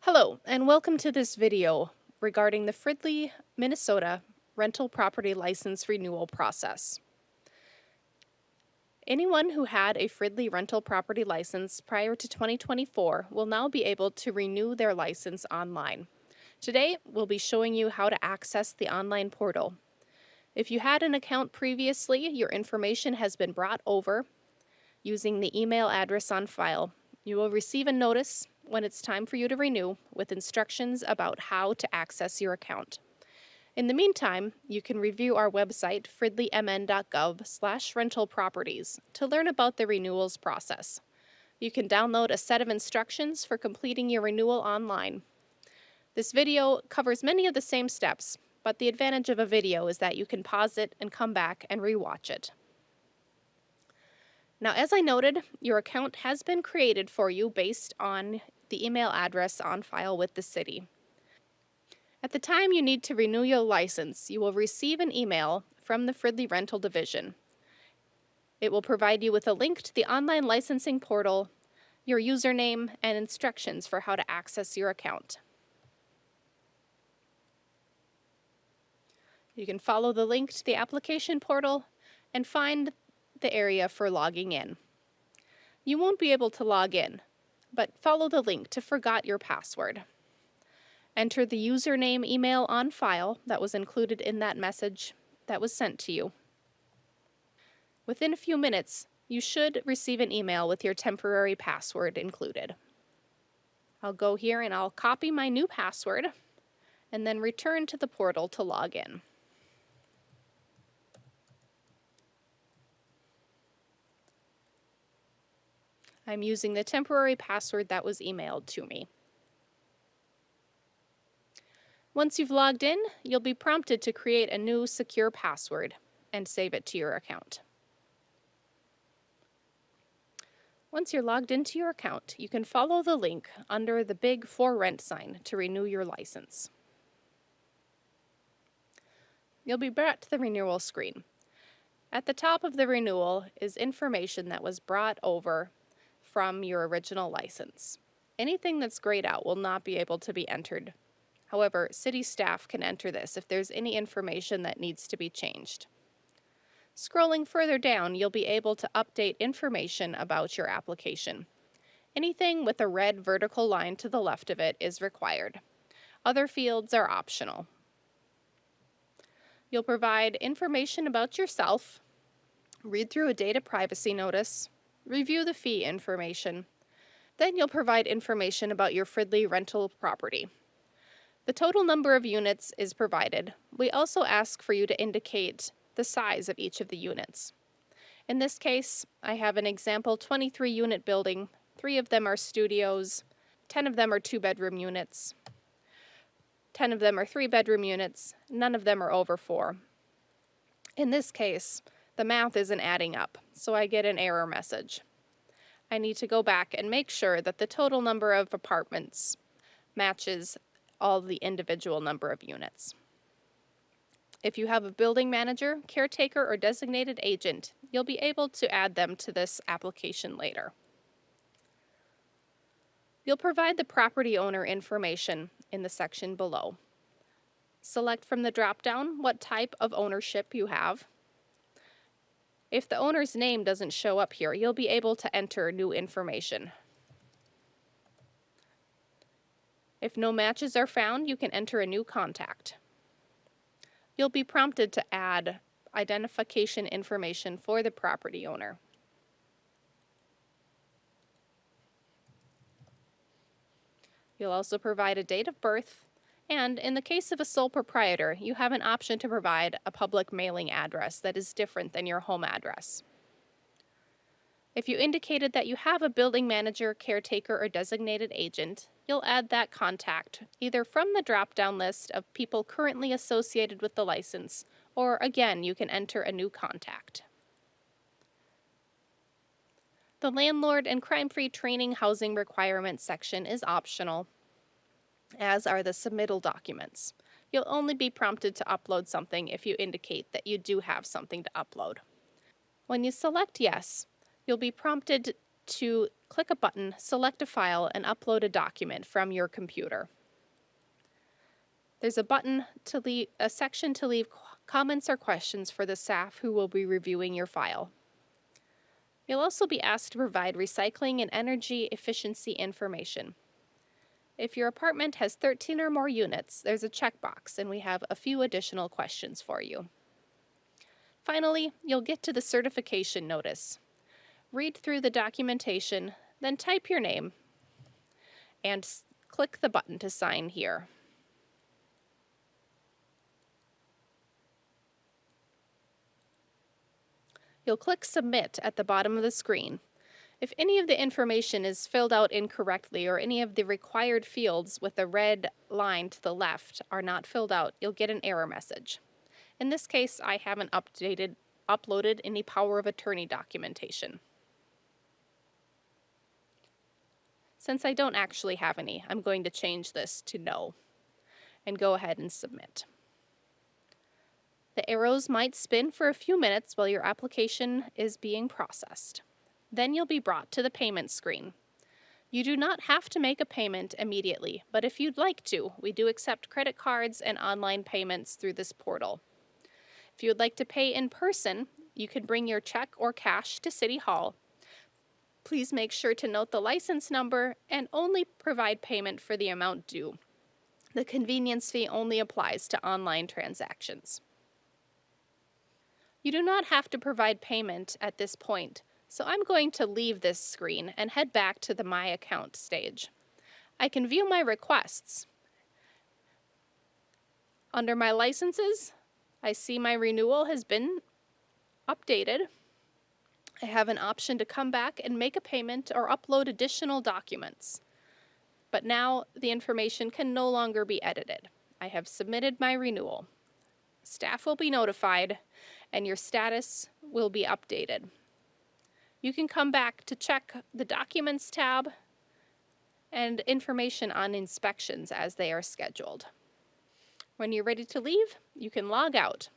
Hello, and welcome to this video regarding the Fridley, Minnesota rental property license renewal process. Anyone who had a Fridley rental property license prior to 2024 will now be able to renew their license online. Today, we'll be showing you how to access the online portal. If you had an account previously, your information has been brought over using the email address on file. You will receive a notice when it's time for you to renew with instructions about how to access your account. In the meantime, you can review our website, fridleymn.gov/rental properties, to learn about the renewals process. You can download a set of instructions for completing your renewal online. This video covers many of the same steps, but the advantage of a video is that you can pause it and come back and rewatch it. Now, as I noted, your account has been created for you based on the email address on file with the city. At the time you need to renew your license, you will receive an email from the Fridley Rental Division. It will provide you with a link to the online licensing portal, your username, and instructions for how to access your account. You can follow the link to the application portal and find the area for logging in. You won't be able to log in, but follow the link to forgot your password. Enter the username email on file that was included in that message that was sent to you. Within a few minutes, you should receive an email with your temporary password included. I'll go here and I'll copy my new password and then return to the portal to log in. I'm using the temporary password that was emailed to me. Once you've logged in, you'll be prompted to create a new secure password and save it to your account. Once you're logged into your account, you can follow the link under the big For Rent sign to renew your license. You'll be brought to the renewal screen. At the top of the renewal is information that was brought over from your original license. Anything that's grayed out will not be able to be entered. However, city staff can enter this if there's any information that needs to be changed. Scrolling further down, you'll be able to update information about your application. Anything with a red vertical line to the left of it is required. Other fields are optional. You'll provide information about yourself, read through a data privacy notice, review the fee information. Then you'll provide information about your Fridley rental property. The total number of units is provided. We also ask for you to indicate the size of each of the units. In this case, I have an example 23-unit building. 3 of them are studios, 10 of them are 2-bedroom units, 10 of them are 3-bedroom units, none of them are over 4. In this case, the math isn't adding up, so I get an error message. I need to go back and make sure that the total number of apartments matches all the individual number of units. If you have a building manager, caretaker, or designated agent, you'll be able to add them to this application later. You'll provide the property owner information in the section below. Select from the drop-down what type of ownership you have. If the owner's name doesn't show up here, you'll be able to enter new information. If no matches are found, you can enter a new contact. You'll be prompted to add identification information for the property owner. You'll also provide a date of birth, and in the case of a sole proprietor, you have an option to provide a public mailing address that is different than your home address. If you indicated that you have a building manager, caretaker, or designated agent, you'll add that contact either from the drop-down list of people currently associated with the license, or again, you can enter a new contact. The landlord and crime-free training housing requirements section is optional, as are the submittal documents. You'll only be prompted to upload something if you indicate that you do have something to upload. When you select yes, you'll be prompted to click a button, select a file, and upload a document from your computer. There's a section to leave comments or questions for the staff who will be reviewing your file. You'll also be asked to provide recycling and energy efficiency information. If your apartment has 13 or more units, there's a checkbox, and we have a few additional questions for you. Finally, you'll get to the certification notice. Read through the documentation, then type your name, and click the button to sign here. You'll click Submit at the bottom of the screen. If any of the information is filled out incorrectly or any of the required fields with a red line to the left are not filled out, you'll get an error message. In this case, I haven't uploaded any power of attorney documentation. Since I don't actually have any, I'm going to change this to no and go ahead and submit. The arrows might spin for a few minutes while your application is being processed. Then you'll be brought to the payment screen. You do not have to make a payment immediately, but if you'd like to, we do accept credit cards and online payments through this portal. If you would like to pay in person, you can bring your check or cash to City Hall. Please make sure to note the license number and only provide payment for the amount due. The convenience fee only applies to online transactions. You do not have to provide payment at this point, so I'm going to leave this screen and head back to the My Account stage. I can view my requests. Under my licenses, I see my renewal has been updated. I have an option to come back and make a payment or upload additional documents. But now the information can no longer be edited. I have submitted my renewal. Staff will be notified and your status will be updated. You can come back to check the Documents tab and information on inspections as they are scheduled. When you're ready to leave, you can log out.